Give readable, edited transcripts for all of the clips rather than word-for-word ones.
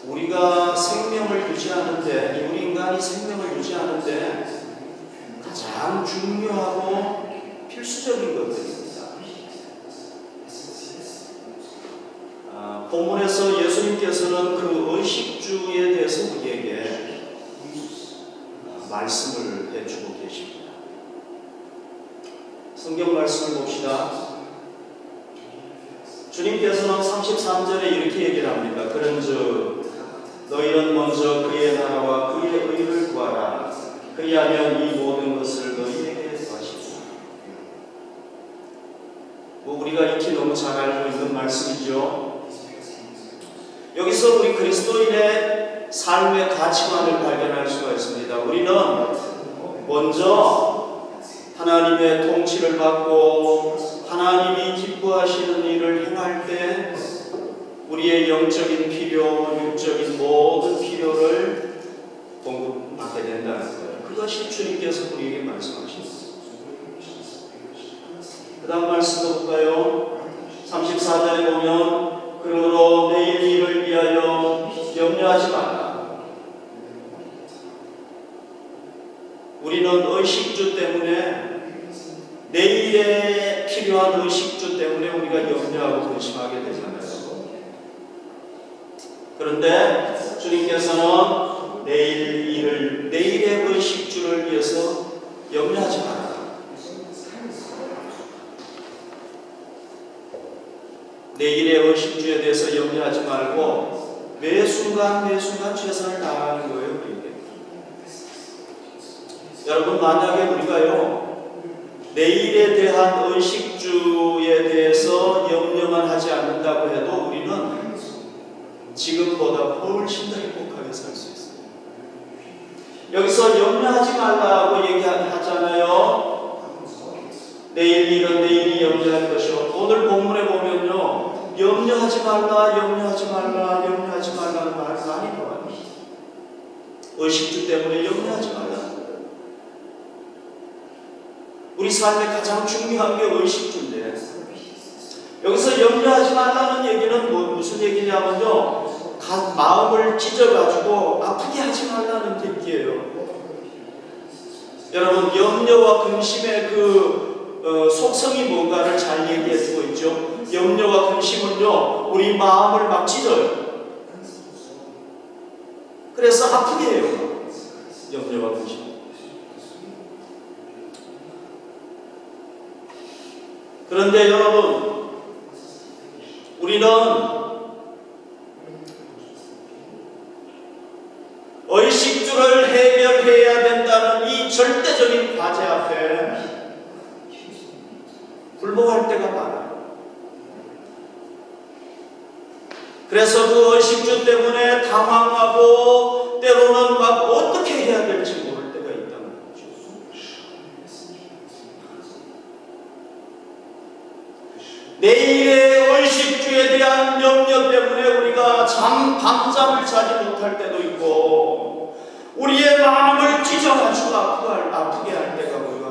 우리가 생명을 유지하는데, 우리 인간이 생명을 유지하는데 가장 중요하고 필수적인 것들입니다. 본문에서 예수님께서는 그 의식주에 대해서 우리에게 말씀을 해주고 계십니다. 성경 말씀을 봅시다. 주님께서는 33절에 이렇게 얘기를 합니다. 그런즉 너희는 먼저 그의 나라와 그의 의를 구하라. 그리하면 이 모든 것을 너희에게 더하시리라. 우리가 익히 너무 잘 알고 있는 말씀이죠. 여기서 우리 그리스도인의 삶의 가치관을 발견할 수가 있습니다. 우리는 먼저 하나님의 통치를 받고 하나님이 기뻐하시는 일을 행할 때 우리의 영적인 필요, 육적인 모든 필요를 공급받게 된다는 거예요. 그것이 주님께서 우리에게 말씀하십니다. 그 다음 말씀도 볼까요? 34절에 보면 그러므로 내일 일을 위하여 염려하지 말라. 우리는 의식주 때문에 내일에 필요한 의식주 때문에 우리가 염려하고 근심하게 되잖아요. 그런데 주님께서는 내일의 의식주를 위해서 염려하지 마라. 내일의 의식주에 대해서 염려하지 말고 매 순간 최선을 다하는 거예요. 우리에게. 여러분, 만약에 우리가요 내일에 대한 의식주에 대해서 염려만 하지 않는다고 해도 우리는 지금보다 훨씬 더 행복하게 살 수 있어요. 여기서 염려하지 말라고 얘기하잖아요. 내일 일은 내일이 염려할 것이요. 오늘 본문에 보면요, 염려하지 말라는 말이 많이 나와요. 의식주 때문에 염려하지 말라. 우리 삶의 가장 중요한 게 의식주인데, 여기서 염려하지 말라는 얘기는 무슨 얘기냐면요, 마음을 찢어가지고 아프게 하지 말라는 얘기예요. 여러분, 염려와 근심의 속성이 뭔가를 잘 얘기해주고 있죠. 염려와 근심은요, 우리 마음을 막 찢어요. 그래서 아프게 해요. 염려와 근심. 그런데 여러분, 우리는 의식주를 해결해야 된다는 이 절대적인 과제 앞에 굴복할 때가 많아요. 그래서 그 의식주 때문에 당황하고 때로는 막 어떻게 해야 될지 모를 때가 있다는 거죠. 내일의 의식주에 대한 염려 때문에 우리가 밤잠을 자지 못할 때도 있고, 우리의 마음을 찢어가지고 아프게 할 때가 우리가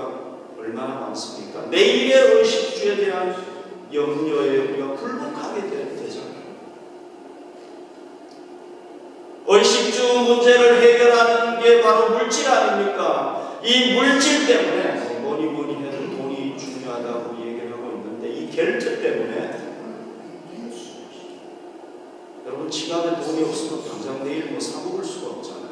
얼마나 많습니까? 내일의 의식주에 대한 염려에 우리가 굴복하게 되잖아요. 의식주 문제를 해결하는 게 바로 물질 아닙니까? 이 물질 때문에 뭐니 해도 돈이 중요하다고 얘기를 하고 있는데, 이 결제 때문에 여러분, 지갑에 돈이 없으면 당장 내일 사 먹을 수가 없잖아요.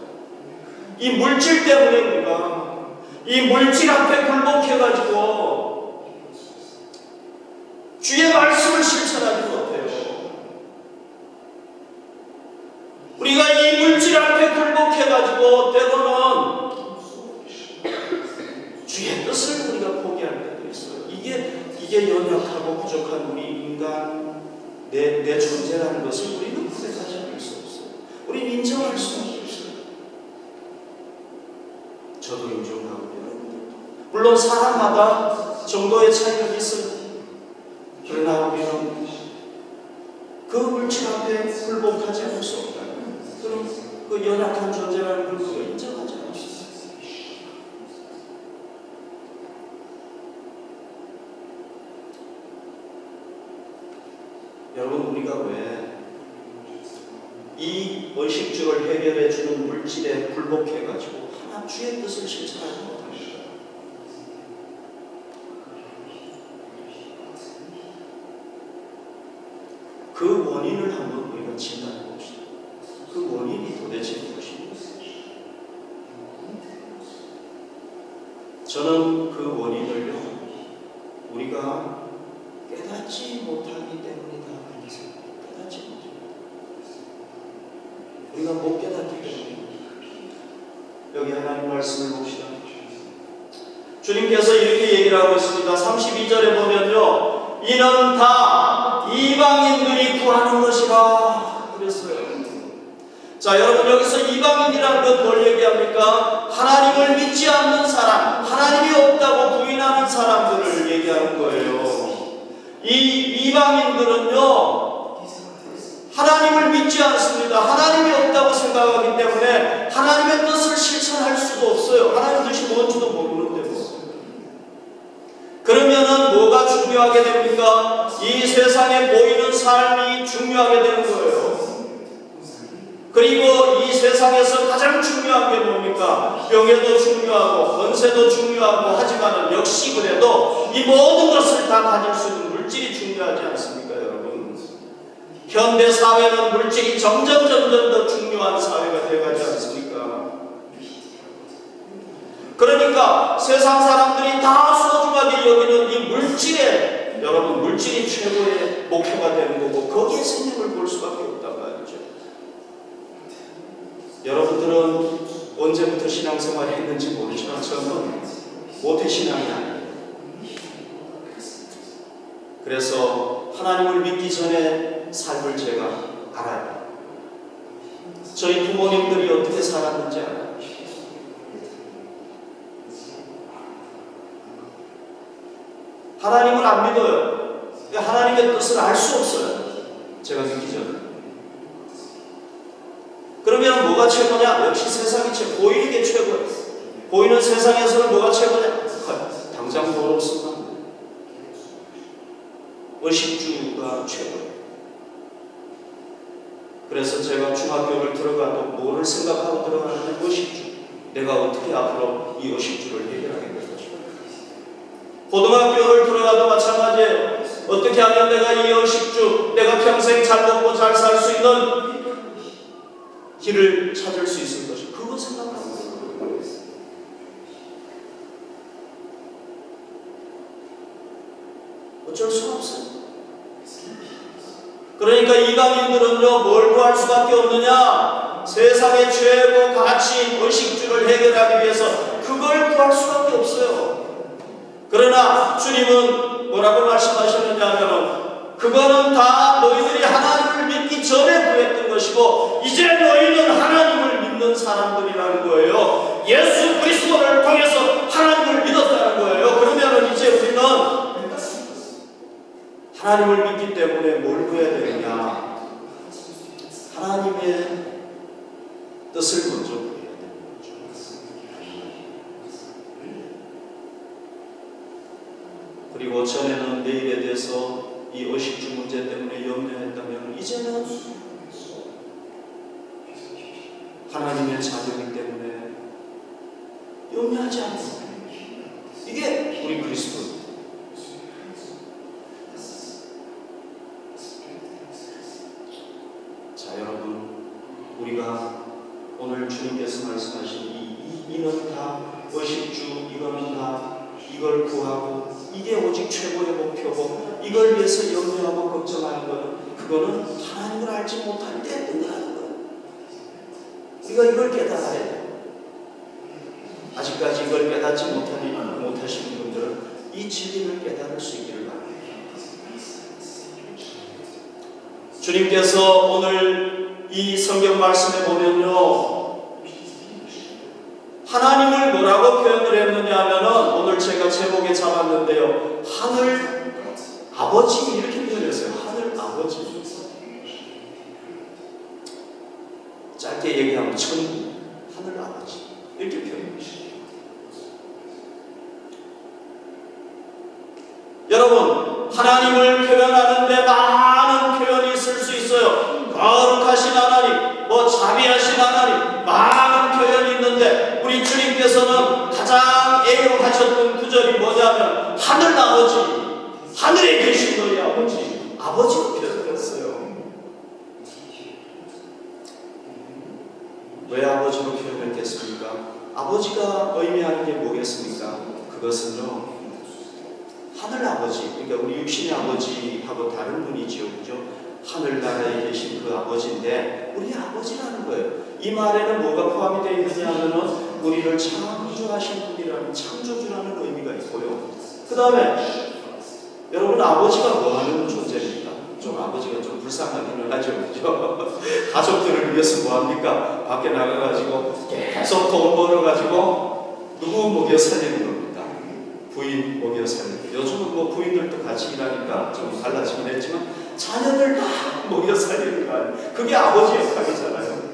이 물질 때문에 우리가 이 물질 앞에 굴복해가지고 주의 말씀을 실천하지 못해요. 우리가 이 물질 앞에 굴복해가지고 때로는 주의 뜻을 우리가 포기할 때도 있어요. 이게 연약하고 부족한 우리 인간, 내 존재라는 것을 우리는 고백하지 않을 수 없어요. 우리는 인정할 수 없어요. 저도 인정하고요. 물론 사람마다 정도의 차이가 있어요. 그러나 우리는 그 물질 앞에 굴복하지 않을 수 없다. 그럼 그 연약한 존재라는 걸 우리가 인정하지 않을 수 있어요. 여러분, 우리가 왜 이 의식주를 해결해 주는 물질에 굴복해가지고 하나 주의 뜻을 실천하지 못합니다. 그 원인을 한번 우리가 진단해 봅시다. 그 원인이 도대체 무엇입니까? 저는 그 원인을요, 우리가 깨닫지 못하기 때문이다. 깨닫지 못합니다. 우리가 못 깨닫기 때문에. 여기 하나님 말씀을 봅시다. 주님께서 이렇게 얘기를 하고 있습니다. 32절에 보면요, 이는 다 이방인들이 구하는 것이라 그랬어요. 자, 여러분, 여기서 이방인이라는 건 뭘 얘기합니까? 하나님을 믿지 않는 사람, 하나님이 없다고 부인하는 사람들을 얘기하는 거예요. 이 이방인들은요, 하나님을 믿지 않습니다. 하나님이 없다고 생각하기 때문에 하나님의 뜻을 실천할 수도 없어요. 하나님의 뜻이 뭔지도 모르는데 뭐. 그러면은 뭐가 중요하게 됩니까? 이 세상에 보이는 삶이 중요하게 되는 거예요. 그리고 이 세상에서 가장 중요한 게 뭡니까? 명예도 중요하고 권세도 중요하고 하지만 역시 그래도 이 모든 것을 다 가질 수 있는 물질이 중요하지 않습니까, 여러분? 현대 사회는 물질이 점점 더 중요한 사회가 되어가지 않습니까? 그러니까 세상 사람들이 다 소중하게 여기는 이 물질에, 여러분, 물질이 최고의 목표가 되는 거고 거기에 생명을 볼 수밖에 없단 말이죠. 여러분들은 언제부터 신앙생활을 했는지 모르지만 저는 모태신앙이 아니에요. 그래서 하나님을 믿기 전에 삶을 제가 알아요. 저희 부모님들이 어떻게 살았는지 알아요. 하나님을 안 믿어요. 하나님의 뜻을 알 수 없어요. 제가 믿기 전에. 그러면 뭐가 최고냐? 역시 세상이 보이는 게 최고예요. 보이는 세상에서는 뭐가 최고냐? 당장 돈 없으면 의식주가 최고예요. 그래서 제가 중학교를 들어가도 뭐를 생각하고 들어가느냐? 의식주. 내가 어떻게 앞으로 이 의식주를 해결하게 될 것인가. 고등학교를 들어가도 마찬가지예요. 어떻게 하면 내가 이 의식주, 내가 평생 잘 먹고 잘 살 수 있는 길을 찾을 수 있을 것이, 그거 생각하는 거예요. 어쩔 수 없어요. 그러니까 이방인들은요, 뭘 구할 수밖에 없느냐? 세상의 최고 가치인 의식주를 해결하기 위해서 그걸 구할 수밖에 없어요. 그러나 주님은 뭐라고 말씀하셨느냐 하면, 그거는 다 너희들이 하나님을 믿기 전에 구했던 것이고 이제 너희는 하나님을 믿는 사람들이라는 거예요. 예수 그리스도를 통해서 하나님을 믿었다는 거예요. 그러면 이제 우리는 하나님을 믿기 때문에 뭘 구해야 되느냐? 하나님의 뜻을 먼저 구해야 되는 거죠. 그리고 전에는 내일에 대해서 이 의식주 문제 때문에 염려했다면 이제는 하나님의 자녀이기 때문에 염려하지 않습니다. 이게 우리 그리스도입니다. 자, 여러분, 우리가 오늘 주님께서 말씀하신 이는 다 의식주, 이거는 다 이걸 구하고 이게 오직 최고의 목표고 이걸 위해서 염려하고 걱정하는 것은 그거는 하나님을 알지 못할 때 끝나는 거예요. 우리가 이걸 깨달아야 돼요. 아직까지 이걸 깨닫지 못하시는 분들은 이 진리를 깨달을 수 있기를 바랍니다. 주님께서 오늘 이 성경 말씀에 보면요, 하나님을 뭐라고 표현을 했느냐 하면은 오늘 제가 제목에 잡았는데요, 하늘 아버지 이렇게 표현했어요. 하늘 아버지. 짧게 얘기하면 천국, 하늘 아버지 이렇게 표현했어요. 여러분, 하나님을 표현하는데 많은 표현이 있을 수 있어요. 거룩하신 하나님, 자비하신 하나님, 많은 표현이 있는데 우리 주님께서는 가장 애용하셨던 구절이 뭐냐면 하늘 아버지, 하늘에 계신 너희 아버지, 아버지로 표현했어요. 왜 아버지로 표현했겠습니까? 아버지가 의미하는 게 뭐겠습니까? 그것은요, 하늘 아버지, 그러니까 우리 육신의 아버지하고 다른 분이지요, 그죠? 하늘나라에 계신 그 아버지인데 우리 아버지라는 거예요. 이 말에는 뭐가 포함이 되어 있느냐 하면은 우리를 창조하신 분이라는 창조주라는 의미가 있고요. 그 다음에 여러분, 아버지가 뭐 하는 존재입니까? 좀 아버지가 좀 불쌍하기는 하죠, 그죠? 가족들을 위해서 뭐 합니까? 밖에 나가가지고 계속 돈 벌어가지고 누구 먹여 살리는 겁니까? 부인 먹여 살리고. 요즘은 뭐 부인들도 같이 일하니까 좀 달라지긴 했지만 자녀들 다 먹여 살리는 거 아니에요? 그게 아버지 역할이잖아요.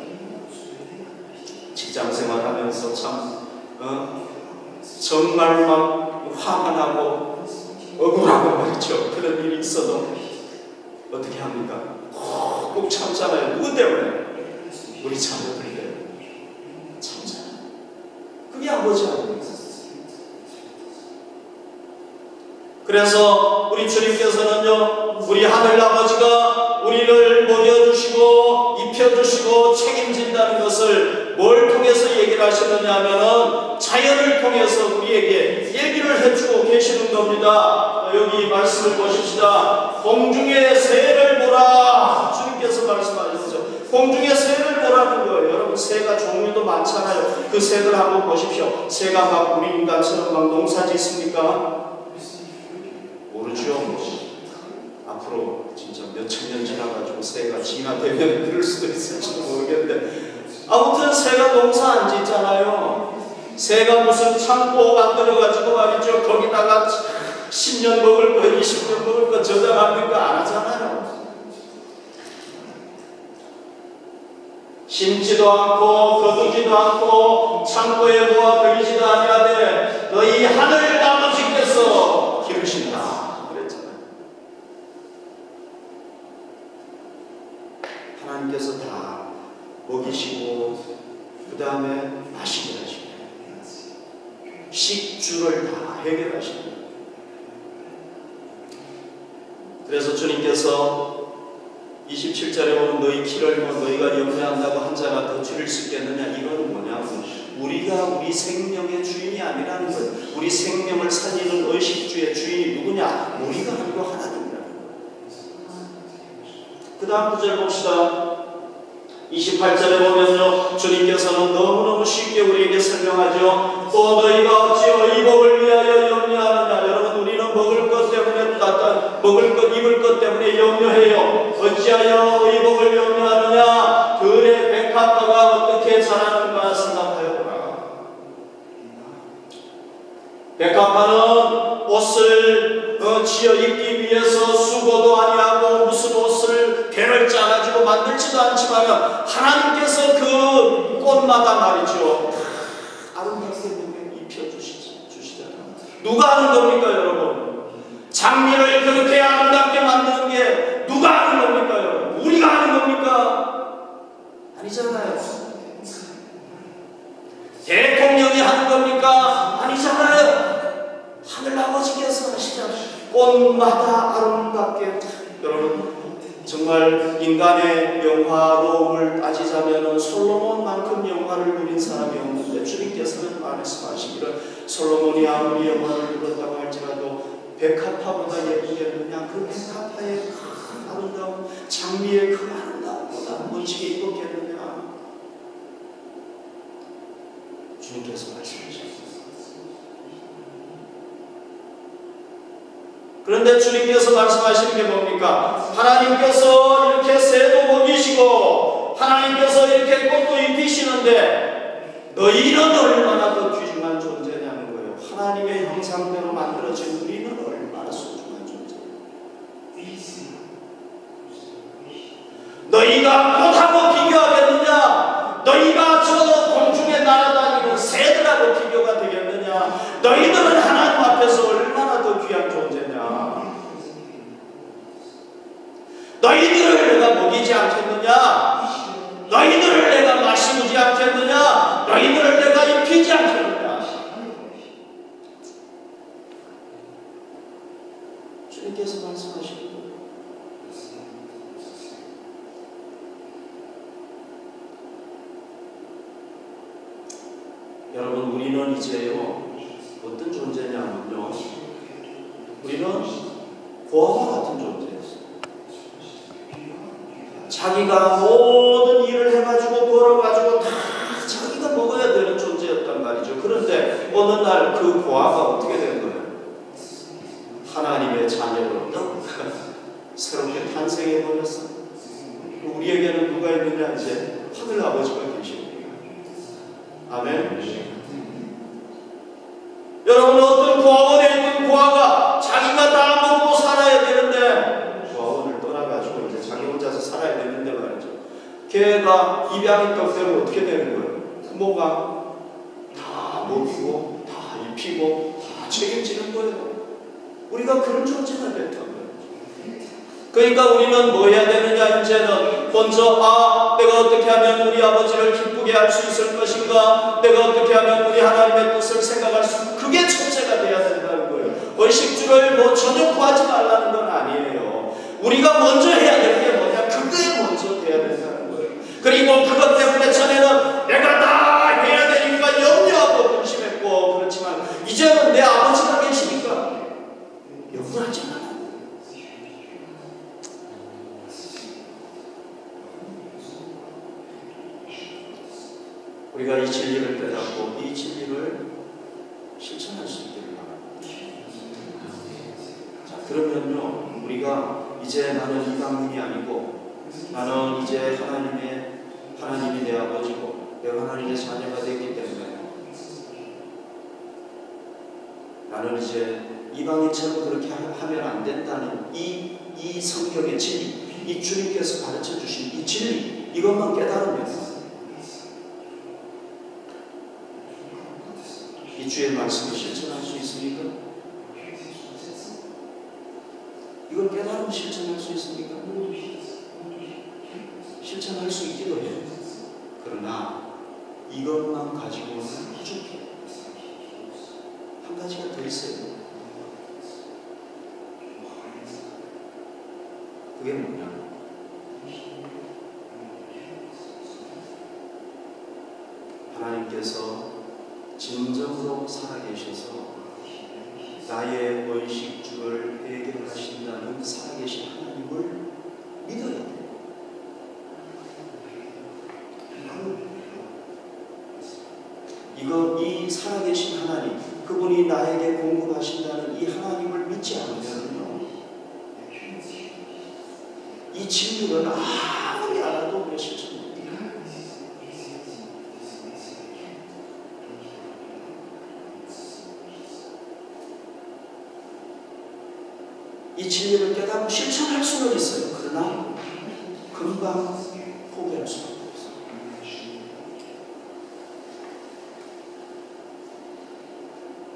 직장 생활하면서 참 정말 막 화가 나고 억울하고 말이죠. 그런 일이 있어도 어떻게 합니까? 꼭 참잖아요. 누구 때문에? 우리 자녀들 때문에 참잖아요. 그게 아버지 아닙니까? 그래서 우리 주님께서는요, 우리 하늘 아버지가 우리를 먹여주시고 입혀주시고 책임진다는 것을 뭘 통해서 얘기를 하시느냐 하면은 자연을 통해서 우리에게 얘기를 해주고 계시는 겁니다. 여기 말씀을 보십시다. 공중의 새를 보라. 주님께서 말씀하셨죠. 공중의 새를 보라는 거예요. 여러분, 새가 종류도 많잖아요. 그 새들 한번 보십시오. 새가 막 우리 인간처럼 막 농사 짓습니까? 모르죠. 앞으로 진짜 몇천 년 지나가지고 새가 진화되면 그럴 수도 있을지도 모르겠는데, 아무튼 새가 농사 안 짓잖아요. 새가 무슨 창고 만들어가지고 말이죠, 거기다가 10년 먹을 거, 20년 먹을 거 저장합니까? 안 하잖아요. 심지도 않고 거두지도 않고 창고에 모아 들이지도 아니하되 너희 하늘 아버지께서 기르신다 그랬잖아요. 하나님께서 다 먹이시고 그 다음에 마시게 하시고 식주를 다 해결하십니다. 그래서 주님께서 27절에 보면 너희 키를 너희가 염려한다고 한 자가 더 줄일 수 있겠느냐, 이거는 뭐냐면 우리가 우리 생명의 주인이 아니라는 거예요. 우리 생명을 살리는 의식주의 주인이 누구냐? 우리가 아니고 하나님이라는 거예요. 그 다음 구절 봅시다. 28절에 보면요, 주님께서는 너무너무 쉽게 우리에게 설명하죠. 또 너희가 어찌 의복을 위하여 염려하느냐. 여러분, 우리는 먹을 것 때문에, 먹을 것, 입을 것 때문에 염려해요. 어찌하여 의복을 염려하느냐. 들의 백합화가 어떻게 자라는가 생각하여보라. 백합화는 옷을 지어 입기 위해서 수고도 아니하고 무슨 옷을 배를 짜가지고 만들지도 않지만 하나님께서 그 꽃마다 말이죠, 아름답게 입혀주시잖아요. 누가 하는 겁니까, 여러분? 장미를 그렇게 아름답게 만드는 게 누가 하는 겁니까, 여러분? 우리가 하는 겁니까? 아니잖아요. 대통령이 하는 겁니까? 아니잖아요. 하늘 아버지께서 하시잖아요. 꽃마다 아름답게. 여러분, 정말 인간의 영화로움을 따지자면 솔로몬만큼 영화를 누린 사람이 없는데 주님께서는 말씀하시기를 솔로몬이 아무리 영화를 누렸다고 할지라도 백합화보다 예쁘겠느냐, 그 백합화의 그 아름다운 장미의 그 아름다움보다 멋지게 입었겠느냐. 주님께서 말씀하셨습니다. 그런데 주님께서 말씀하시는 게 뭡니까? 하나님께서 이렇게 새도 먹이시고 하나님께서 이렇게 꽃도 입히시는데 너희는 얼마나 더 귀중한 존재냐는 거예요. 하나님의 형상대로 만들어진 우리는 얼마나 소중한 존재예요. 너희가 꽃하고 비교하겠느냐? 너희가 저 공중에 날아다니는 새들하고 비교가 되겠느냐? 너희들은 하나님 앞에서 얼마나 더 귀한 존재냐? 너희들을 내가 먹이지 않겠느냐? 의를 내가 입히지 않겠느냐. 주님께서 말씀하시는 거예요. 여러분, 우리는 이제요 어떤 존재냐면요, 우리는 고아와 같은 존재였어요. 자기가 모든 일을 해가지고 벌어가지고 다 자기가 먹어야 되는 존재였단 말이죠. 그런데 어느 날 그 고아가 어떻게 된 거예요? 하나님의 자녀로 새롭게 탄생해 버렸어. 우리에게는 누가 있느냐? 이제 하늘 아버지가 계십니다. 아멘. 여러분, 어떤 고아원에 있던 고아가 자기가 다 먹고 살아야 되는데 고아원을 떠나가지고 이제 자기 혼자서 살아야 되는데 말이죠. 걔가 입양인 떡대로 어떻게 되는 거예요? 부모가 다 먹이고 다 입히고 다 책임지는 거예요. 우리가 그런 존재가 됐던 거예요. 그러니까 우리는 뭐 해야 되느냐? 이제는 먼저 내가 어떻게 하면 우리 아버지를 기쁘게 할 수 있을 것인가? 내가 어떻게 하면 우리 하나님의 뜻을 생각할 수 있을까? 그게 첫째가 돼야 된다는 거예요. 의식주를 뭐 전혀 구하지 말라는 건 아니에요. 우리가 먼저 해야 될 게 뭐냐? 그게 먼저 돼야 된다는 거예요. 그리고 그것 때문에 전에는 내가 다 해야 되니까 염려하고 근심했고, 그렇지만 이제는 내 아버지가 계시니까 염려하지 마. 우리가 이 진리를 깨닫고 이 진리를 실천할 수 있기를 바랍니다. 자, 그러면요, 우리가 이제 나는 이방인이 아니고 나는 이제 하나님이 내 아버지고 내가 하나님의 자녀가 되기 때문에 나는 이제 이방인처럼 그렇게 하면 안 된다는 이 성경의 진리, 이 주님께서 가르쳐 주신 이 진리, 이것만 깨달으면 이 주의 말씀을 실천할 수 있습니까? 이걸 깨달으면 실천할 수 있습니까? 실천할 수 있기도 해요. 그러나 이것만 가지고는 부족해요. 한 가지가 더 있어요. 그게 뭐냐? 하나님께서 진정으로 살아계셔서 나의 의식주를 해결하신다는 살아계신 하나님을 믿어야 돼요. 이 살아계신 하나님, 그분이 나에게 공급하신다는 이 하나님을 믿지 않으면요, 이 진리는 아무리 알아도 우리가 실천 못해요. 이 진리를 깨닫고 실천할 수는 있어요. 그러나 금방 포기할 수는 없어요.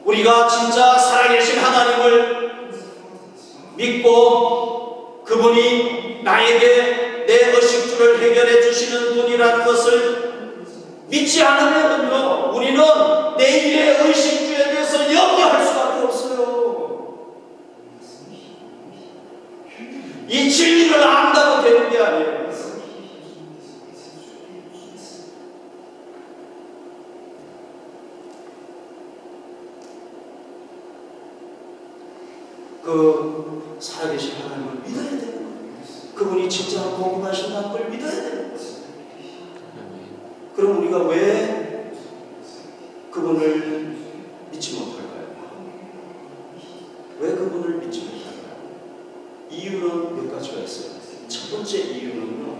우리가 진짜 살아계신 하나님을 믿고 그분이 나에게 내 의식주를 해결해 주시는 분이라는 것을 믿지 않으면요, 우리는 내일의 의식주에 대해서 염려할 수밖에 없어요. 이 진리를 안다고 되는 게 아니에요. 그 살아계신 하나님을 믿어야 되는 거예요. 그분이 진짜 공급하신다는 걸 믿어야 되는 거예요. 그럼 우리가 왜 그분을 믿지 못할까요? 왜 그분을 믿지 못할까요? 이유는 몇 가지가 있어요. 첫 번째 이유는요,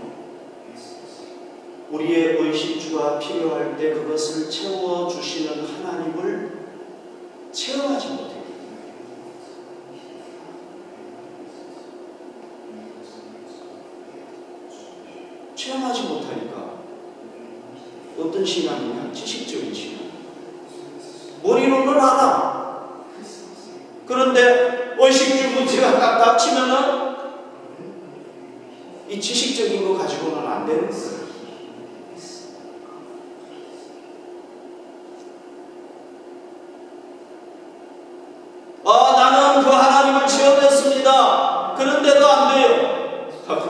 우리의 의식주가 필요할 때 그것을 채워주시는 하나님을 체험하지 못해요. 체험하지 못하니까 어떤 신앙이냐? 지식적인 신앙. 머리로는 알아. 그런데 의식주 문제가 딱 닥치면은 이 지식적인 거 가지고는 안 되는 거예요.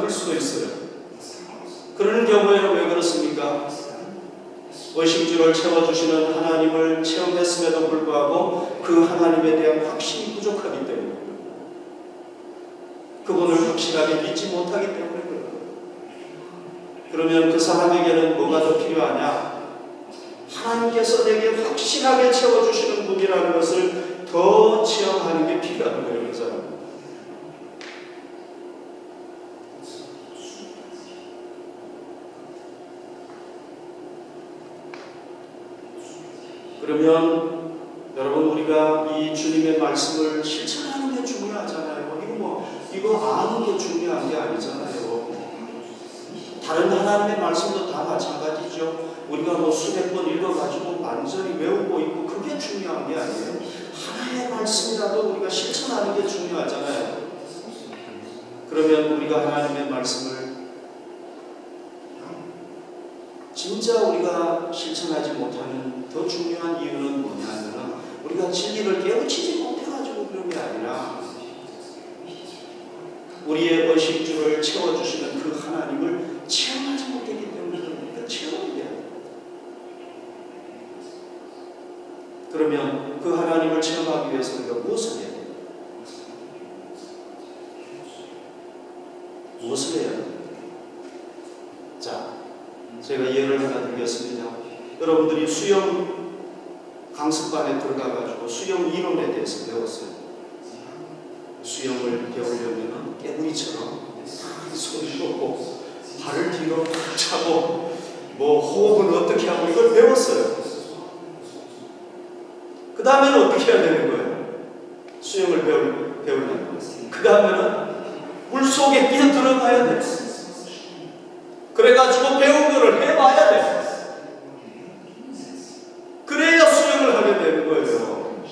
어릴 수도 있어요. 그런 경우에는 왜 그렇습니까? 의식주를 채워주시는 하나님을 체험했음에도 불구하고 그 하나님에 대한 확신이 부족하기 때문에, 그분을 확실하게 믿지 못하기 때문에 그래요. 그러면 그 사람에게는 뭐가 더 필요하냐? 하나님께서 내게 확실하게 채워주시는 분이라는 것을 더 체험하는 게 필요한 거예요. 그 사람. 그러면 여러분, 우리가 이 주님의 말씀을 실천하는 게 중요하잖아요. 이거 아는 게 중요한 게 아니잖아요. 다른 하나님의 말씀도 다 마찬가지죠. 우리가 수백 번 읽어가지고 완전히 외우고 있고 그게 중요한 게 아니에요. 하나의 말씀이라도 우리가 실천하는 게 중요하잖아요. 그러면 우리가 하나님의 말씀을 진짜 우리가 실천하지 못하는 더 중요한 이유는 뭐냐면, 우리가 진리를 깨우치지 못해가지고 그런 게 아니라 우리의 의식주를 채워주시는 그 하나님을 체험하지 못했기 때문에 우리가 체험해야 돼요. 그러면 그 하나님을 체험하기 위해서 우리가 무엇을 해야 돼요? 무엇을 해야 돼요? 자, 제가 예를 하나 드리겠습니다. 여러분들이 수영 강습반에 들어가가지고 수영 이론에 대해서 배웠어요. 수영을 배우려면 깨구리처럼 손을 놓고 발을 뒤로 차고 호흡은 어떻게 하고 이걸 배웠어요. 그 다음에는 어떻게 해야 되는 거예요? 수영을 배우려면 그 다음에는 물속에 뛰어 들어가야 돼요. 그래가지고 배운 거를 해봐야 돼. 그래야 수영을 하게 되는 거예요.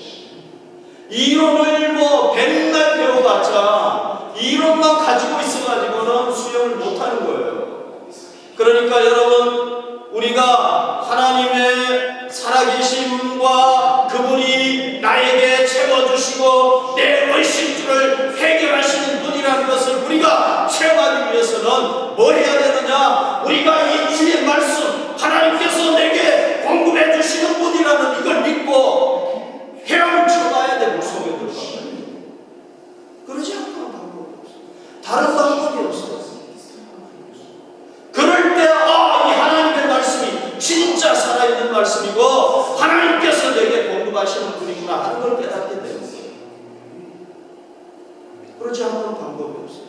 이론을 백날 배워봤자 이론만 가지고 있어가지고는 수영을 못하는 거예요. 그러니까 여러분, 우리가 하나님의 살아계심과 그분이 나에게 채워주시고 내 의식주를 해결하시는 분이라는 것을 우리가 체험하기 위해서는 뭐 해야 되느냐? 우리가 이 주의 말씀, 하나님께서 내게 공급해 주시는 분이라는 이걸 믿고 헤엄을 쳐봐야 돼. 물속에 들어가야 돼. 그러지 않고는 방법이 없어. 다른 방법이 없어. 그럴 때 이 하나님의 말씀이 진짜 살아있는 말씀이고 하나님께서 내게 공급하시는 분이구나 하는 걸 깨닫게 되는 거예요. 그러지 않고는 방법이 없어요.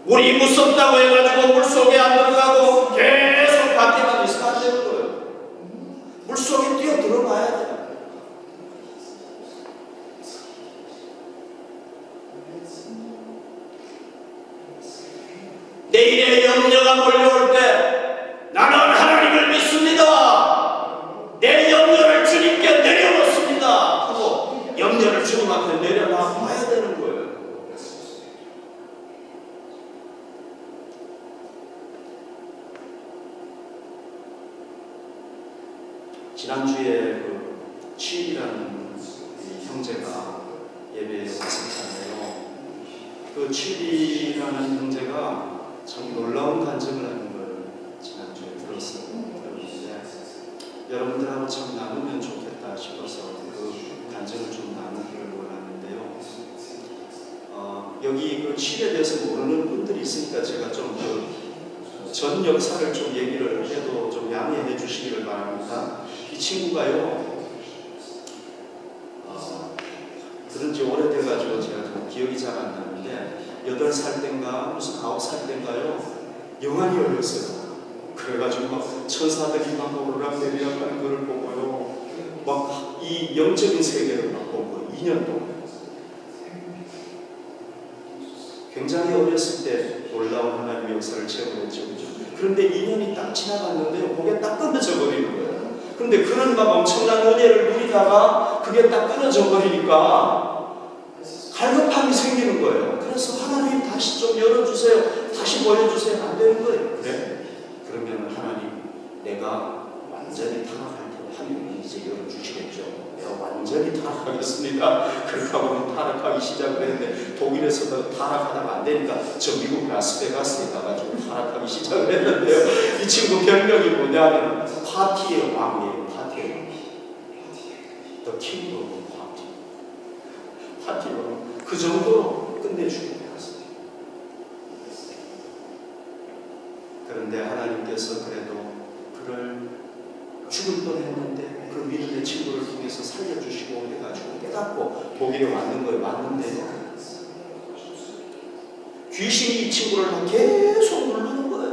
물이 무섭다고 해가지고 물속에 안 들어가고 계속 밖에만 있으면 안 되는 거예요. 물속에 뛰어 들어가야 돼요. 내일의 염려가 몰려올 때 나는 하나님을 믿습니다. 내 염려를 주님께 내려놓습니다 하고 염려를 주님 앞에 내려놔 봐야 되는 거예요. 지난주에 취일이라는 형제가 예배에 왔었잖아요. 그 취일이라는 형제가 참 놀라운 간증을 하는 걸 지난주에 들었어요. 여러분들하고 참 나누면 좋겠다 싶어서 그 간증을 좀 나누기를 원하는데요. 여기 그 취일에 대해서 모르는 분들이 있으니까 제가 좀 전 역사를 좀 얘기를 해도 좀 양해해 주시기를 바랍니다. 이 친구가요, 들은 지 오래돼가지고 제가 좀 기억이 잘 안 나는데 8살 땐가 무슨 9살 땐가요 영안이 열렸어요. 그래가지고 막 천사들이 막 오르락내리락 하는 거를 보고요, 막 이 영적인 세계를 막 보고 2년 동안 굉장히 어렸을 때 놀라운 하나님의 역사를 체험했죠. 그런데 2년이 딱 지나갔는데요, 그게 딱 끊어져 버리는 거예요. 그런데 그런 막 엄청난 은혜를 누리다가 그게 딱 끊어져 버리니까 갈급함이 생기는 거예요. 그래서 하나님 다시 좀 열어주세요, 다시 보여주세요. 안 되는 거예요. 그래? 그러면 하나님, 내가 완전히 타락할 테니 하면 이제 열어주시겠죠. 내가 완전히 타락하겠습니다. 그렇다고 타락하기 시작을 했는데 독일에서도 타락하다가 안 되니까 저 미국 라스베가스에 가가지고 타락하기 시작을 했는데요. 이 친구 별명이 뭐냐면 파티의 왕이에요. 파티의 왕. The King of Party. 파티의 왕. 그 정도로 끝내주고 배웠어요. 그런데 하나님께서 그래도 그를 죽을 뻔했는데 그 믿음의 친구를 통해서 살려주시고 해가지고 깨닫고 독일에 왔는 거예요. 왔는데 귀신이 이 친구를 계속 누르는 거예요.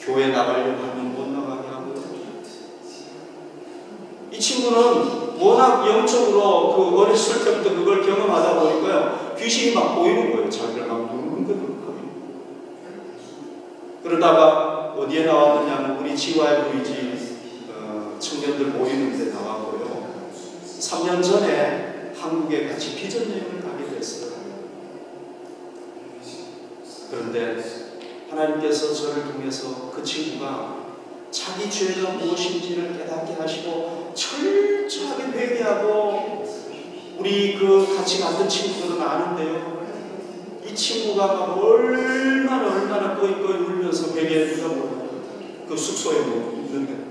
교회 나가려고 하면 못 나가게 하고. 이 친구는 워낙 영적으로 그 어렸을 때부터 그걸 경험하다 보니까요, 귀신이 막 보이는 거예요. 자기를 막 누르는 거예요. 그러다가 어디에 나왔느냐면 우리 GYVG 청년들 모이는 데 나왔고요. 3년 전에 한국에 같이 비전 여행을 가게 됐어요. 그런데 하나님께서 저를 통해서 그 친구가 자기 죄가 무엇인지를 깨닫게 하시고 철저하게 회개하고, 우리 그 같이 갔던 친구들은 아는데요. 이 친구가 막 얼마나 꺼이꺼이 울면서 회개했는가 몰라요. 그 숙소에 있는데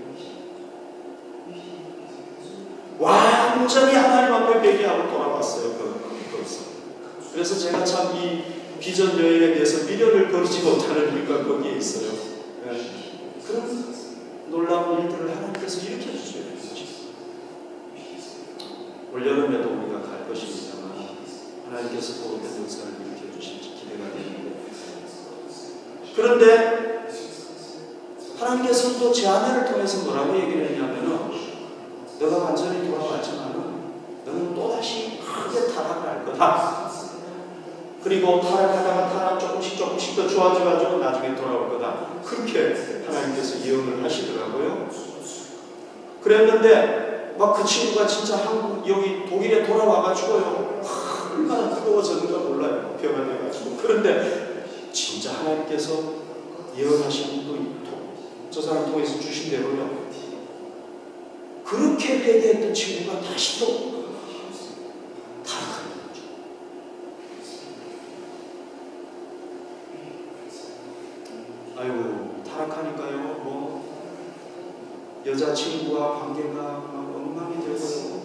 완전히 하나님 앞에 회개하고 돌아왔어요. 거기서. 그래서 제가 참 이 비전 여행에 대해서 미련을 거르지 못하는 이유가 거기에 있어요. 그런 놀라운 일들을 하나님께서 일으켜 주셔야 되죠. 올여름에도 우리가 갈 것입니다만 하나님께서 또 어떤 역사를 일으켜 주실지 기대가 되는데, 그런데 하나님께서 또 제 아내를 통해서 뭐라고 얘기를 했냐면은, 너가 완전히 돌아왔지만은 너는 또다시 크게 타락을 할 거다. 그리고 타락하다가 타락 조금씩 더 좋아져가지고 나중에 돌아올 거다. 그렇게 하나님께서 예언을 하시더라고요. 그랬는데 막 그 친구가 진짜 여기 독일에 돌아와가지고요, 얼마나 뜨거워졌는가 몰라요. 변화돼가지고. 그런데 진짜 하나님께서 예언하신 저 사람 통해서 주신 대로요, 그렇게 회개했던 친구가 다시 또 타락하는 거죠. 아이고, 타락하니까요, 뭐 여자친구와 관계가 막 엉망이 되고요.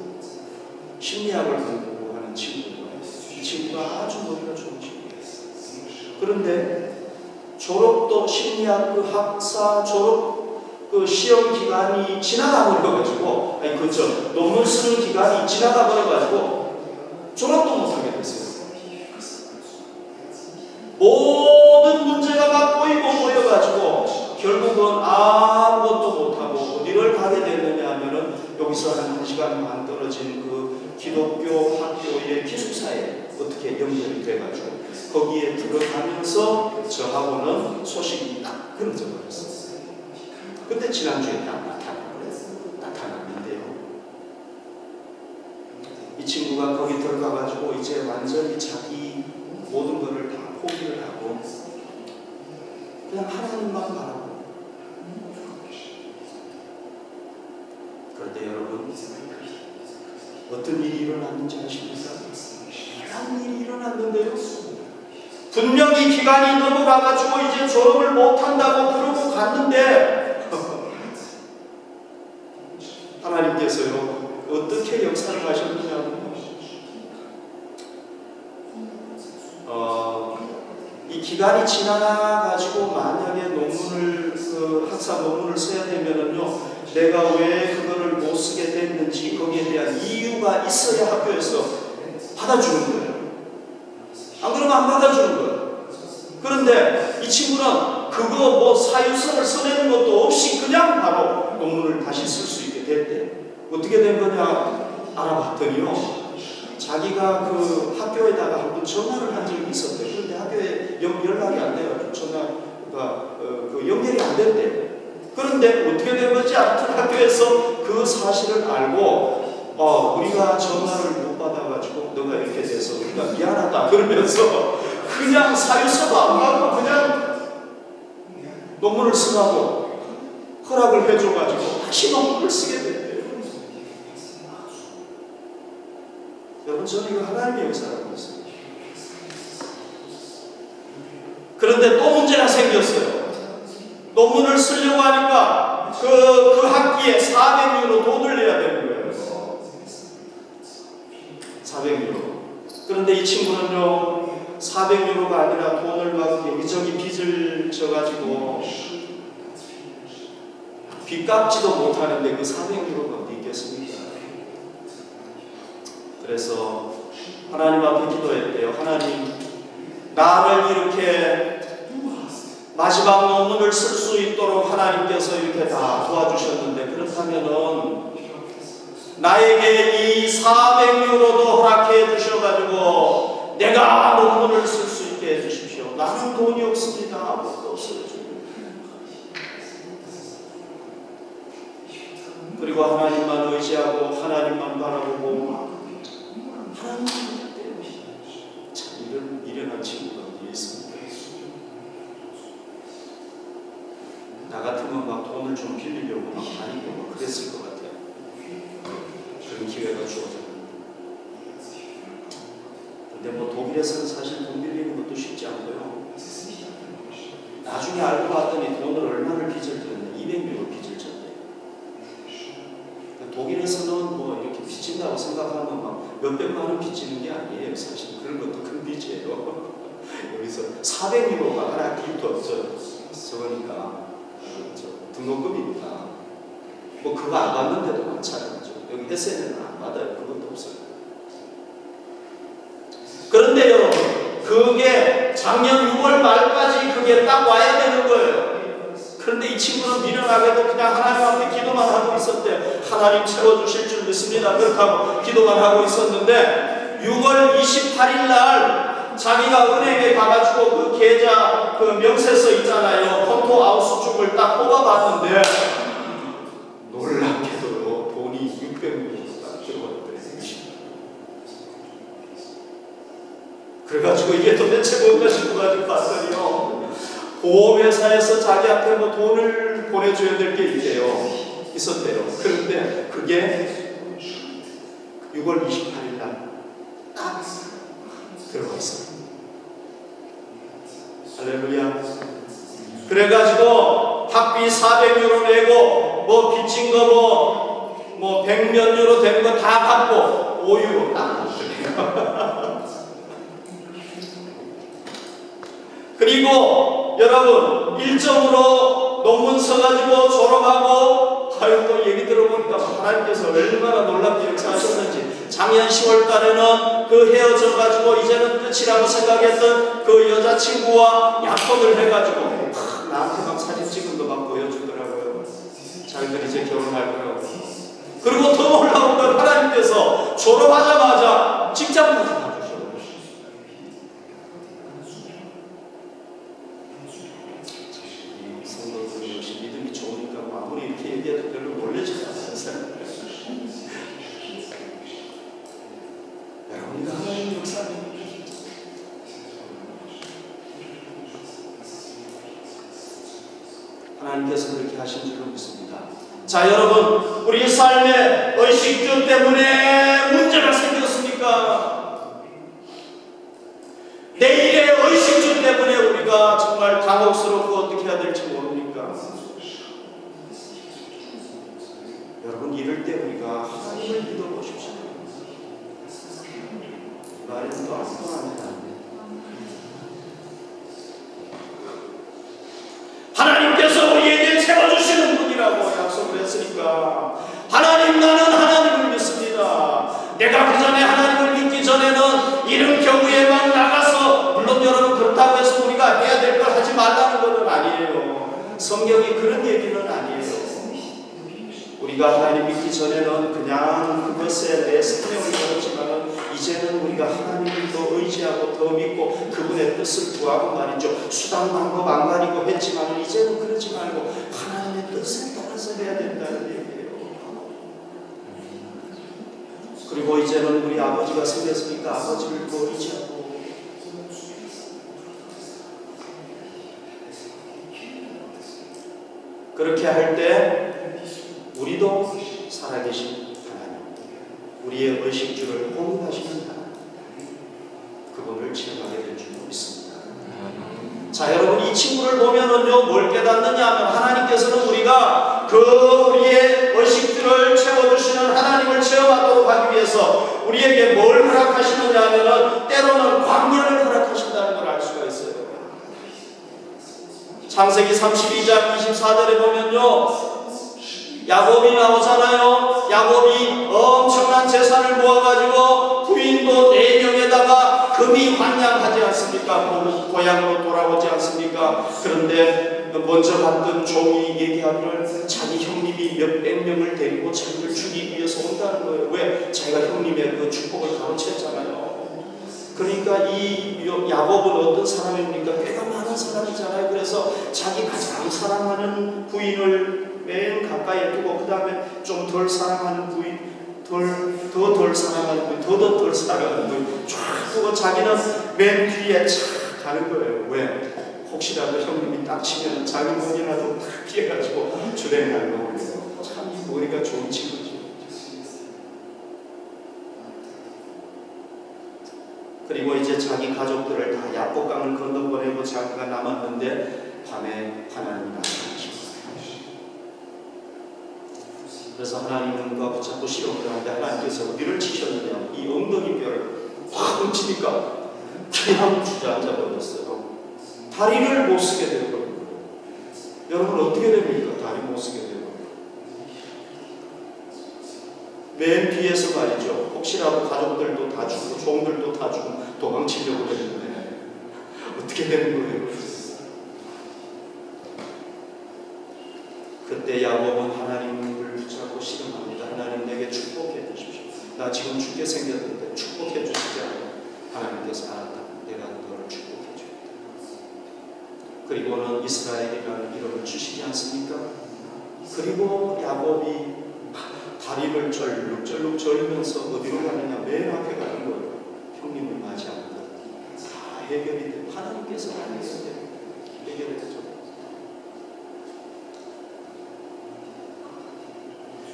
심리학을 공부하는 친구가, 이 친구가 아주 머리가 좋은 친구였어요. 그런데 졸업도 심리학 그 학사 졸업 그 시험 기간이 지나가 버려가지고, 논문 쓰는 기간이 지나가 버려가지고 졸업도 못하게 됐어요. 모든 문제가 막 보여가지고 결국은 아무것도 못하고 어디를 가게 됐느냐 하면은 여기서 한 1시간 반 떨어진 그 기독교 학교의 기숙사에 어떻게 연결이 돼가지고 거기에 들어가면서 저하고는 소식이 딱 끊어져 버렸어요. 근데 지난주에 딱 나타났는데요. 이 친구가 거기 들어가가지고 이제 완전히 자기 모든 것을 다 포기를 하고 그냥 하나님만 바라고. 그런데 여러분, 어떤 일이 일어났는지 아십니까? 이런 일이 일어났는데요. 분명히 기간이 넘어가가지고 이제 졸업을 못한다고 그러고 갔는데 하나님께서요, 어떻게 역사를 하셨느냐면, 이 기간이 지나가지고 만약에 논문을 학사 논문을 써야 되면은요, 내가 왜 그거를 못 쓰게 됐는지 거기에 대한 이유가 있어야 학교에서 받아주는 거예요. 안 그러면 안 받아주는 거예요. 그런데 이 친구는 그거 뭐 사유서를 써내는 것도 없이 그냥 바로 논문을 다시 쓸 수 있게 됐대. 어떻게 된 거냐 알아봤더니요, 자기가 그 학교에다가 한번 전화를 한 적이 있었대요. 그런데 학교에 연락이 안 돼요. 전화가 그 연결이 안 됐대요. 그런데 어떻게 된 건지 아무튼 학교에서 그 사실을 알고 우리가 전화를 못 받아가지고 너가 이렇게 돼서 우리가 미안하다 그러면서 그냥 사유서도 안 받고 그냥 논문을 쓰라고 허락을 해줘가지고 다시 논문을 쓰게 됐대요. 여러분, 저는 이거 하나님의 역사라고 믿습니다. 그런데 또 문제가 생겼어요. 논문을 쓰려고 하니까 그 학기에 400유로 돈을 내야 되는 거예요. 400유로. 그런데 이 친구는요, 400유로가 아니라 돈을 막 여기저기 빚을 져가지고 빚 갚지도 못하는데 그 400유로가 어디 있겠습니까? 그래서 하나님 앞에 기도했대요. 하나님, 나를 이렇게 마지막 논문을 쓸 수 있도록 하나님께서 이렇게 다 도와주셨는데, 그렇다면은 나에게 이 400유로도 허락해 주셔가지고 내가 논문을 쓸 수 있게 해주십시오. 나는 돈이 없습니다. 아무것도 없어요. 그리고 하나님만 의지하고 하나님만 바라보고 하나님만 때문에 참 이런 미련한 친구가 어디 있습니까? 나 같으면 막 돈을 좀 빌리려고 막 다니고 막 그랬을 것 같아요. 그런 기회가 주어졌는데. 근데 뭐 독일에서는 사실 돈 빌리는 것도 쉽지 않고요. 나중에 알고 봤더니 돈을 얼마를 빚을 졌는데 200유로 빚을 졌대요. 독일에서는 뭐 이렇게 빚진다고 생각하면 막 몇백만 원 빚지는 게 아니에요. 사실 그런 것도 큰 빚이에요. 여기서 400유로가 하나 빚도 저거니까 등록금이니까 뭐 그거 안 받는데도 많잖아요. 여기 헤센에는 안 받아요. 그것도 없어요. 그런데 여러분, 그게 작년 6월 말까지 그게 딱 와야 되는 거예요. 그런데 이 친구는 미련하게도 그냥 하나님 앞에 기도만 하고 있었대요. 하나님 채워주실 줄 믿습니다. 그렇다고 기도만 하고 있었는데 6월 28일 날 자기가 은행에 가가지고 그 계좌 그 명세서 있잖아요. 콘토 아웃수축을 딱 뽑아봤는데 놀랍게도요, 돈이 600유로 딱 들어왔대요. 그래가지고 이게 도대체 뭔가 싶어가지고 봤더니요, 보험회사에서 자기한테 뭐 돈을 보내줘야 될 게 있었대요. 그런데 그게 6월 28일 날 딱 들어왔어요. 할렐루야. 그래가지고 학비 400유로 내고 뭐 빚진 거 뭐 100몇 유로 된 거 다 갚고 5유로 딱 줬어요. 그리고 여러분, 1점으로 논문 써가지고 졸업하고, 또 얘기 들어보니까 하나님께서 얼마나 놀랍게 역사하셨는지, 작년 10월 달에는 그 헤어져가지고 이제는 끝이라고 생각했던 그 여자친구와 약속을 해가지고 나한테 막 사진 찍은 거 막 보여주더라고요. 자기들 이제 결혼할 거라고. 그리고 더 놀라운 건 하나님께서 졸업하자마자 직장까지 다 주셔요. 성도들 역시 믿음이 좋으니까 아무리 이렇게 얘기해도 별로 놀라지도 않아요. 여러분, 하나님 역사는 하나님께서 그렇게 하신 줄로 믿습니다. 자, 여러분, 우리 삶의 의식주 때문에 문제가 생겼습니까? 내일의 의식주 때문에 우리가 정말 당혹스럽고 어떻게 해야 될지 모릅니까? 여러분, 이럴 때 우리가 하나님을 믿어보십시오. 말은 또 아무도 안 해요. 하나님께서 우리에게 채워주시는 분이라고 약속을 했으니까, 하나님, 나는 하나님을 믿습니다. 내가 그 전에 하나님을 믿기 전에는 이런 경우에 막 나가서, 물론 여러분 그렇다고 해서 우리가 해야 될 걸 하지 말라는 것은 아니에요. 성경이 그런 얘기는 아니에요. 우리가 하나님 믿기 전에는 그냥 그것에 내 생명을 걸었지만, 이제는 우리가 하나님을 더 의지하고 더 믿고 그분의 뜻을 구하고 말이죠. 수단 방법 안 가리고 했지만, 이제는 그러지 말고 하나님의 뜻에 따라서 해야 된다는 얘기예요. 그리고 이제는 우리 아버지가 생겼으니까 아버지를 더 의지하고, 그렇게 할 때 우리도 살아계신 하나님, 우리의 의식주를 호응하시는 하나님, 복을 체험하게 될 줄 믿습니다. 자, 여러분, 이 친구를 보면은요, 뭘 깨닫느냐 하면 하나님께서는 우리가 우리의 의식주를 채워주시는 하나님을 체험하도록 하기 위해서 우리에게 뭘 허락하시느냐 하면은 때로는 광야를 허락하신다는 걸 알 수가 있어요. 창세기 32장 24절에 보면요, 야곱이 나오잖아요. 야곱이 엄청난 재산을 모아가지고 부인도 4명에다가 금이 환양하지 않습니까? 고향으로 돌아오지 않습니까? 그런데 먼저 봤던 종이 얘기하기를 자기 형님이 몇백 명을 데리고 자기를 죽이기 위해서 온다는 거예요. 왜? 자기가 형님의 그 축복을 가로챘잖아요. 그러니까 이 야곱은 어떤 사람입니까? 꽤나 많은 사람이잖아요. 그래서 자기 가장 사랑하는 부인을 맨 가까이에 두고 그 다음에 좀 덜 사랑하는 부인, 더 덜 사랑하는 부인, 더 덜 사랑하는 부인 쫙 두고 자기는 맨 뒤에 착 가는 거예요. 왜? 혹시라도 형님이 딱 치면 자기 몸이라도 탁 피해가지고 주랭이를 넣어요. 참 이 머리가 좋은 친구죠. 그리고 이제 자기 가족들을 다 야복강을 건너보내고 자기가 남았는데 밤에 하나님이 나타나십니다. 그래서 하나님은 그 붙잡고 시험을 하는데 하나님께서 어디를 치셨느냐, 이 엉덩이 뼈를 확 훔치니까 그냥 주저앉아 버렸어요. 다리를 못 쓰게 되어버린 거예요. 여러분 어떻게 됩니까? 다리 못 쓰게 되어버린 거예요. 맨 뒤에서 말이죠. 혹시라도 가족들도 다 죽고 종들도 다 죽고 도망치려고 했는데 어떻게 되는 거예요? 그때 야곱은 하나님을 붙잡고 씨름합니다. 하나님 내게 축복해 주십시오. 나 지금 죽게 생겼는데 축복해 주시지 않아요. 하나님께서 알았다. 내가 너를 축복해 주겠다. 그리고는 이스라엘이라는 이름을 주시지 않습니까? 그리고 야곱이 다리를 쩔룩쩔룩 절면서 어디로 가느냐, 맨 앞에 가는 거예요. 형님을 맞이합니다. 다 해결이 돼요. 하나님께서 해결했죠.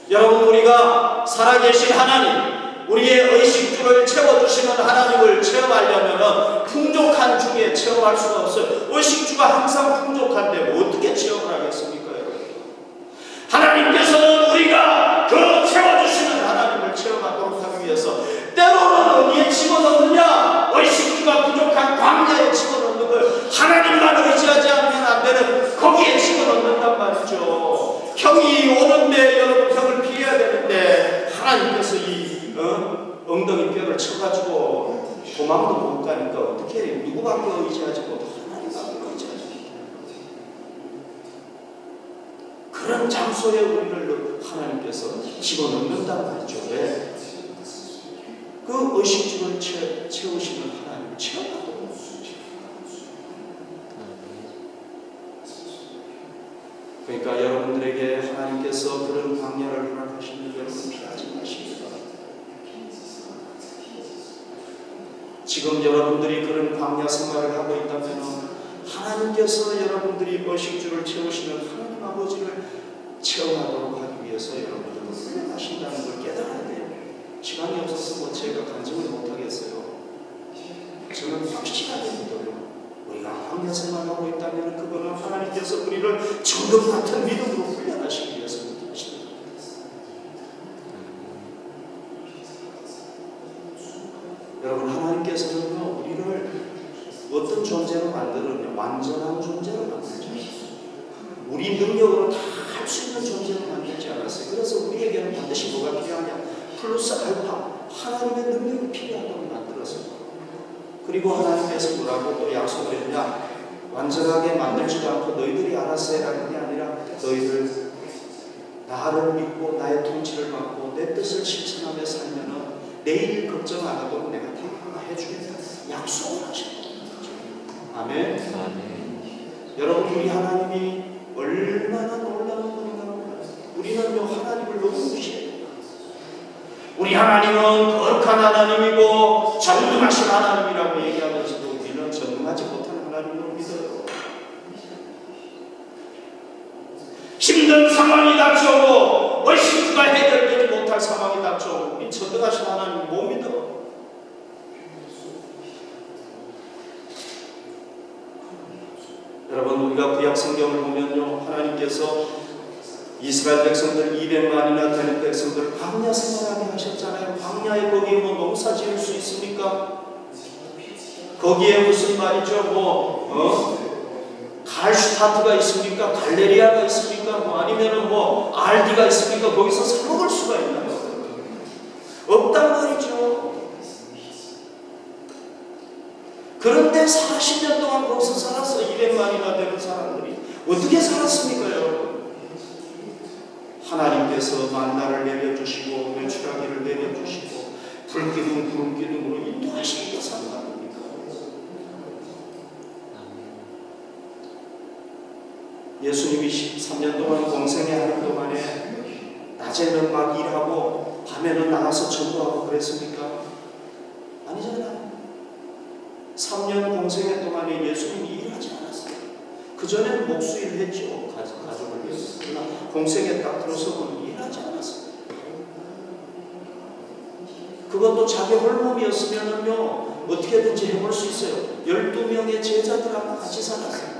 여러분, 우리가 살아계신 하나님, 우리의 의식주를 채워주시는 하나님을 체험하려면 풍족한 중에 체험할 수가 없어요. 의식주가 항상 풍족한데 어떻게 체험을 하겠습니까, 여러분? 하나님께서는 우리가 그 채워주시는 하나님을 체험하도록 하기 위해서 때로는 어디에 집어넣느냐? 의식주가 부족한 광야에 집어넣는 거예요. 하나님만 의지하지 않으면 안 되는 거기에 집어넣는단 말이죠. 형이 오는데 여러분 형을 피해야 되는데 하나님께서 이 엉덩이 뼈를 쳐가지고 도망도 못 가니까 어떻게 해요? 누구밖에 의지하지 못하고 하나님밖에 의지하지 못해요. 그런 장소에 우리를 하나님께서 집어넣는단 말이죠. 왜? 그 의식주를 채우시는 하나님을 체험하도록 그러니까 여러분들에게 하나님께서 그런 광야를 허락하시면 여러분 피하지 마시기 바랍니다. 지금 여러분들이 그런 광야 생활을 하고 있다면 하나님께서 여러분들이 의식주를 채우시는 하나님 아버지를 체험하도록 하기 위해서 여러분들을 훈련하신다는 걸 깨달아야 돼요. 시간이 없어서 뭐 제가 간증을 못하겠어요. 저는 확실하게 믿어요. 우리가 광야 생활하고 있다면 그거는 하나님께서 우리를 정금 같은 믿음으로 훈련하시기 위해서 하십니다. 여러분, 하나님께서는요, 우리를 어떤 존재로 만들었냐? 완전한 존재로 만들죠. 우리 능력으로 다 할 수 있는 존재로 만들지 않았어요. 그래서 우리에게는 반드시 뭐가 필요하냐? 플러스 알파, 하나님의 능력이 필요하다고 만들었어요. 그리고 하나님께서 뭐라고 또 약속을 했냐? 완전하게 만들지도 않고 너희들이 알아서 해라는 게 아니라 너희들 나를 믿고 나의 통치를 받고 내 뜻을 실천하며 살면은 내일 걱정 안 하고 내가 다 해주겠다. 약속을 하시는 거죠. 아멘. 여러분, 우리 하나님이 얼마나 놀라운 분인가. 우리는요, 하나님을 너무 무시해요. 우리 하나님은 거룩한 하나님이고 전능하신 하나님이라고 얘기하면서도 우리는 전능하지 못한 하나님으로 믿어요. 힘든 상황이 닥쳐오고 의식주가 해결되지 못할 상황이 닥쳐오고 우리 전능하신 하나님을 못 믿어. 여러분, 우리가 구약 성경을 보면요, 하나님께서 이스라엘 백성들 200만이나 되는 백성들을 광야 생활하게 하셨잖아요. 광야에 거기에 뭐 농사 지을 수 있습니까? 거기에 무슨 말이죠, 갈슈타트가 있습니까? 갈레리아가 있습니까? 아니면은 알디가 있습니까? 거기서 사 먹을 수가 있나요? 없단 말이죠. 그런데 40년 동안 거기서 살았어. 200만이나 되는 사람들이 어떻게 살았습니까, 여러분? 하나님께서 만나를 내려주시고 메추라기를 내려주시고 불기둥 구름기둥으로 인도하시니까 사는 겁니다. 예수님이 13년 동안 공생애 하는 동안에 낮에는 막 일하고 밤에는 나가서 전도하고 그랬습니까? 아니잖아요. 3년 공생애 동안에 예수님이 일하지 않았어요. 그전에는 목수일 했죠. 가족을 위해서. 그러나 공생애 딱 들어서고는 일하지 않았어요. 그것도 자기 홀몸이었으면은요, 어떻게든지 해볼 수 있어요. 12명의 제자들하고 같이 살았어요.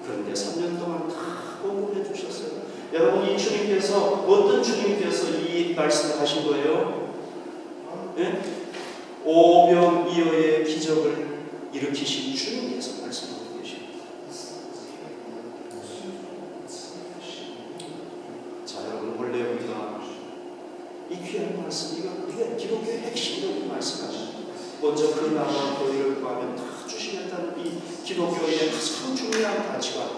그런데 3년 동안 다 공급해 주셨어요. 여러분, 이 주님께서, 어떤 주님께서 이 말씀을 하신 거예요? 네? 오병이어의 기적을 일으키신 주님께서 말씀하고 계십니다. 자, 여러분, 원래 우리가 이 귀한 말씀, 이게 기독교의 핵심적인 말씀이죠. 먼저 그 나라와 교회를 구하면 다 주시겠다는 이 기독교의 가장 중요한 가치관,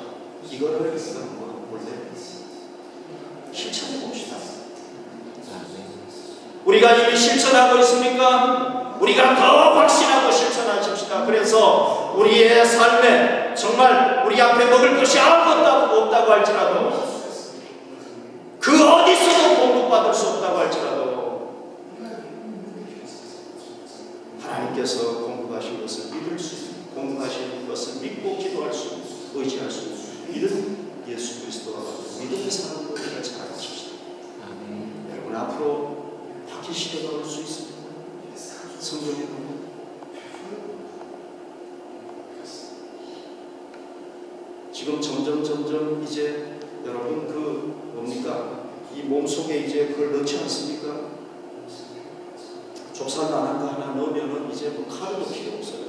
이거를 우리가 한번 원래 실천해 봅시다. 우리가 이미 실천하고 있습니까? 우리가 더 확신하고 실천하십시다. 그래서 우리의 삶에 정말 우리 앞에 먹을 것이 아무것도 없다고 할지라도, 그 어디서도 공급받을 수 없다고 할지라도, 하나님께서 공급하신 것을 믿을 수 있는, 공급하신 것을 믿고 기도할 수, 의지할 수 있는 이런 예수 그리스도와 믿음의 사람으로 우리가 자라가십시다. 여러분, 앞으로 바뀔 시대가 올 수 있습니다. 성경에 보면 지금 점점 이제 여러분 이 몸속에 이제 그걸 넣지 않습니까? 좁쌀 나는 거 하나 넣으면은 이제 카드도 필요 없어요.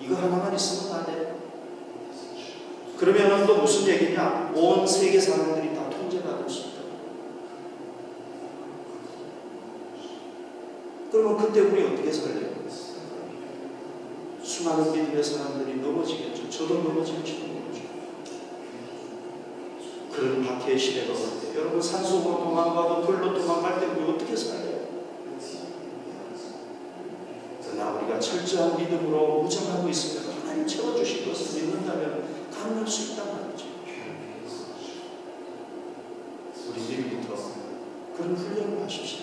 이거 하나만 있으면 다 돼. 그러면은 또 무슨 얘기냐? 온 세계 사람들이 다 통제받을 수 있다. 그러면 그때 우리 어떻게 살래요? 수많은 믿음의 사람들이 넘어지겠죠. 저도 넘어질지도 모르죠. 그런 박해의 시대가 올 때, 여러분, 산속으로 도망가고 들로 도망갈 때 우리 어떻게 살래요? 그러나 우리가 철저한 믿음으로 무장하고 있으면 하나님 채워주실 것을 믿는다면 가능할 수 있단 말이죠. 우리 내일부터 그런 훈련을 하십시오.